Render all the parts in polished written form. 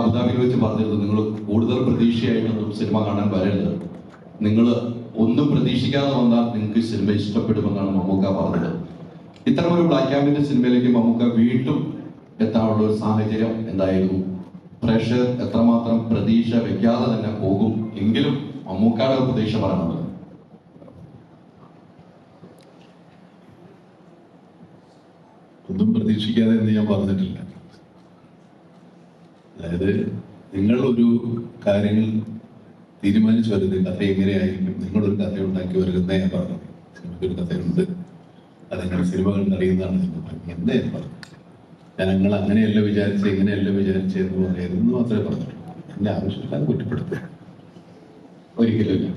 അബുദാബിയിൽ വെച്ച് പറഞ്ഞിരുന്നത് നിങ്ങൾ കൂടുതൽ പ്രതീക്ഷയായിട്ടൊന്നും സിനിമ കാണാൻ വരരുത്, നിങ്ങൾ ഒന്നും പ്രതീക്ഷിക്കാതെ വന്നാൽ നിങ്ങൾക്ക് സിനിമ ഇഷ്ടപ്പെടുമെന്നാണ് മമ്മൂക്ക പറഞ്ഞത്. ഇത്തരമൊരു ബ്ലാക്ക് ക്യാമ്പിന്റെ സിനിമയിലേക്ക് മമ്മൂക്ക വീണ്ടും എത്താനുള്ള ഒരു സാഹചര്യം എന്തായിരുന്നു? പ്രേക്ഷകർ എത്രമാത്രം പ്രതീക്ഷ വെക്കാതെ തന്നെ പോകും എങ്കിലും മമ്മൂക്കയുടെ പ്രതീക്ഷ പറയണത്? ഒന്നും പ്രതീക്ഷിക്കാതെ എന്ന് ഞാൻ പറഞ്ഞിട്ടില്ല. അതായത് നിങ്ങൾ ഒരു കാര്യങ്ങൾ തീരുമാനിച്ചു വരുന്നത് കഥ എങ്ങനെയായിരിക്കും, നിങ്ങളൊരു കഥ ഉണ്ടാക്കി വരുന്നേ ഞാൻ പറഞ്ഞു. സിനിമയ്ക്കൊരു കഥയുണ്ട്, അത് നിങ്ങൾ സിനിമകൾ അറിയുന്നതാണ് നിങ്ങൾ പറഞ്ഞു. എന്തേ പറഞ്ഞു? ഞാൻ നിങ്ങൾ അങ്ങനെയല്ല വിചാരിച്ചത്, ഇങ്ങനെയല്ല വിചാരിച്ചതെന്ന് പറയുന്നത് മാത്രമേ പറഞ്ഞുള്ളൂ. എന്റെ ആവശ്യക്കാരെ കുറ്റപ്പെടുത്തുക ഒരിക്കലും.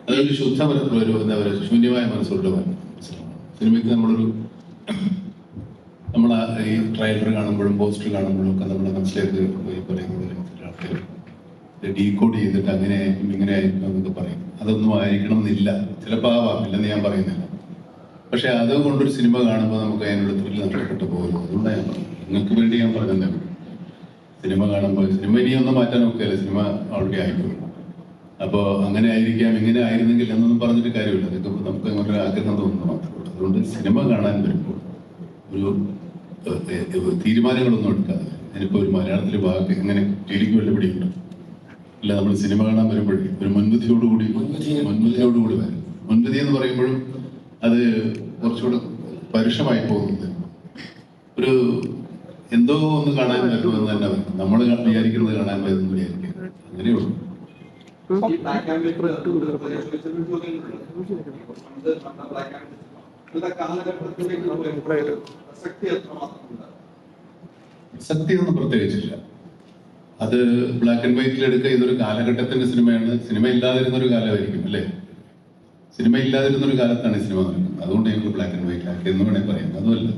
അതൊരു ശുദ്ധമനത്തിലൊരു എന്താ പറയുക, ശൂന്യമായ മനസ്സുള്ള സിനിമയ്ക്ക് നമ്മൾ ഈ ട്രailer കാണുമ്പോഴും പോസ്റ്റർ കാണുമ്പോഴും ഒക്കെ നമ്മുടെ മനസ്സിലേക്ക് ആൾക്കാർ ഡീകോഡ് ചെയ്തിട്ട് അങ്ങനെ ആയിരിക്കും ഇങ്ങനെ ആയിരിക്കും എന്നൊക്കെ പറയും. അതൊന്നും ആയിരിക്കണം എന്നില്ല, ചിലപ്പോൾ ആവാം, ഇല്ലെന്ന് ഞാൻ പറയുന്നില്ല. പക്ഷെ അതുകൊണ്ടൊരു സിനിമ കാണുമ്പോൾ നമുക്ക് അതിനുള്ള ത്രില്ല് നഷ്ടപ്പെട്ടു പോകുന്നു. അതുകൊണ്ടാണ് ഞാൻ പറഞ്ഞത്, നിങ്ങൾക്ക് വേണ്ടി ഞാൻ പറഞ്ഞത്. സിനിമ കാണുമ്പോൾ സിനിമ ഇനിയൊന്നും മാറ്റാൻ നോക്കിയല്ല, സിനിമ ഓൾറെഡി ആയിപ്പോയി. അപ്പോൾ അങ്ങനെ ആയിരിക്കാം, ഇങ്ങനെ ആയിരുന്നെങ്കിൽ എന്നൊന്നും പറഞ്ഞിട്ട് കാര്യമില്ല. അതൊക്കെ നമുക്ക് അങ്ങനെ ആഗ്രഹം തോന്നുന്നു മാത്രമേ ഉള്ളൂ. അതുകൊണ്ട് സിനിമ കാണാൻ വരുമ്പോൾ ഒരു തീരുമാനങ്ങളൊന്നും എടുക്കാതെ, ഞാനിപ്പോൾ ഒരു മലയാളത്തിലെ വാക്ക് എങ്ങനെ ടെലിക്ക് വല്ല പിടിയുണ്ട് അല്ല, നമ്മൾ സിനിമ കാണാൻ വരുമ്പോഴേ ഒരു മുൻവിധിയോടുകൂടി വരും. മുൻവിധി എന്ന് പറയുമ്പോഴും അത് കുറച്ചുകൂടെ പരുഷമായി പോകുന്നത്, ഒരു എന്തോ ഒന്ന് കാണാൻ വരുമെന്ന് തന്നെ നമ്മൾ വിചാരിക്കുന്നത് കാണാൻ വരുമെന്ന് വിചാരിക്കുക, അങ്ങനെയുള്ളൂ. പ്രസക്തിയൊന്നും പ്രത്യേകിച്ചില്ല. അത് ബ്ലാക്ക് ആൻഡ് വൈറ്റിൽ എടുക്കുക, ഇതൊരു കാലഘട്ടത്തിന്റെ സിനിമയാണ്. സിനിമ ഇല്ലാതിരുന്നൊരു കാലമായിരിക്കും അല്ലേ? സിനിമ ഇല്ലാതിരുന്നൊരു കാലത്താണ് ഈ സിനിമ നടക്കുന്നത്. അതുകൊണ്ട് ഞങ്ങൾക്ക് ബ്ലാക്ക് ആൻഡ് വൈറ്റ് ആക്കി എന്ന് വേണേൽ പറയാം. അതുമല്ല,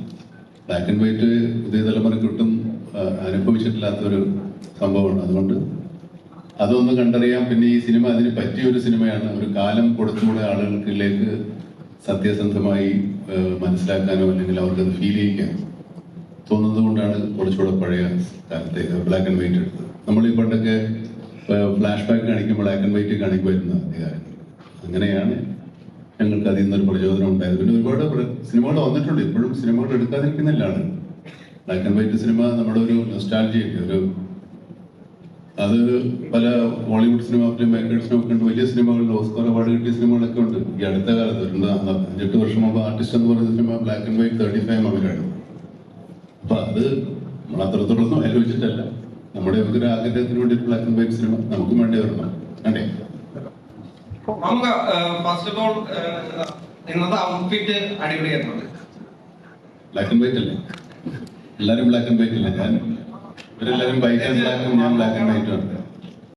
ബ്ലാക്ക് ആൻഡ് വൈറ്റ് പുതിയ തലമുറയ്ക്ക് ഒട്ടും അനുഭവിച്ചിട്ടില്ലാത്തൊരു സംഭവമാണ്. അതുകൊണ്ട് അതൊന്ന് കണ്ടറിയാം. പിന്നെ ഈ സിനിമ അതിന് പറ്റിയൊരു സിനിമയാണ്. ഒരു കാലം കൊടുത്തുകൂടെ ആളുകൾക്കിലേക്ക് സത്യസന്ധമായി മനസ്സിലാക്കാനോ അല്ലെങ്കിൽ അവർക്കത് ഫീൽ ചെയ്യിക്കാനോ തോന്നുന്നത് കൊണ്ടാണ് കുറച്ചുകൂടെ പഴയ കാലത്തെ ബ്ലാക്ക് ആൻഡ് വൈറ്റ് എടുത്തത്. നമ്മൾ ഈ പണ്ടൊക്കെ ഫ്ലാഷ് ബാക്ക് കാണിക്കുമ്പോൾ ബ്ലാക്ക് ആൻഡ് വൈറ്റ് കാണിക്കുമായിരുന്ന അധികാരങ്ങൾ. അങ്ങനെയാണ് ഞങ്ങൾക്ക് അതിൽ നിന്നൊരു പ്രചോദനം ഉണ്ടായത്. പിന്നെ ഒരുപാട് സിനിമകൾ വന്നിട്ടുണ്ട്, ഇപ്പോഴും സിനിമകൾ എടുക്കാതിരിക്കുന്നില്ല ആളുകൾ. ബ്ലാക്ക് ആൻഡ് വൈറ്റ് സിനിമ നമ്മുടെ ഒരു നൊസ്റ്റാൾജിയൊക്കെ അത് പല ബോളിവുഡ് സിനിമ, ഫിലിം മേക്കേഴ്സിനും ഒക്കെ ഉണ്ട്. വലിയ സിനിമകളിൽ ഓസ്കാർ അവാർഡ് കിട്ടിയ സിനിമകളൊക്കെ ഉണ്ട്. ഈ അടുത്ത കാലത്ത് 5-8 വർഷം മുമ്പ് ആർട്ടിസ്റ്റ് എന്ന് പറയുന്ന സിനിമ ബ്ലാക്ക് ആൻഡ് വൈറ്റ് 35 മകനാണ്. അപ്പൊ അത് നമ്മൾ അത്രത്തോളം ആലോചിച്ചിട്ടല്ല, നമ്മുടെ ഒരു ആഗ്രഹത്തിന് വേണ്ടി ബ്ലാക്ക് ആൻഡ് വൈറ്റ് സിനിമ നമുക്കും വേണ്ടി വരണം. വേണ്ടേ? ഫസ്റ്റ് ഓഫ് ഓൾ ഇന്നത്തെ ഔട്ട്ഫിറ്റ് അടിപൊളിയായിരുന്നു. ബ്ലാക്ക് ആൻഡ് വൈറ്റ് അല്ലേ? എല്ലാരും ബ്ലാക്ക് ആൻഡ് വൈറ്റ് അല്ലേ? ഇവരെല്ലാരും വൈറ്റ് ആൻഡ് ബ്ലാക്കും, ഞാൻ ബ്ലാക്ക് ആൻഡ് വൈറ്റും ആണ്.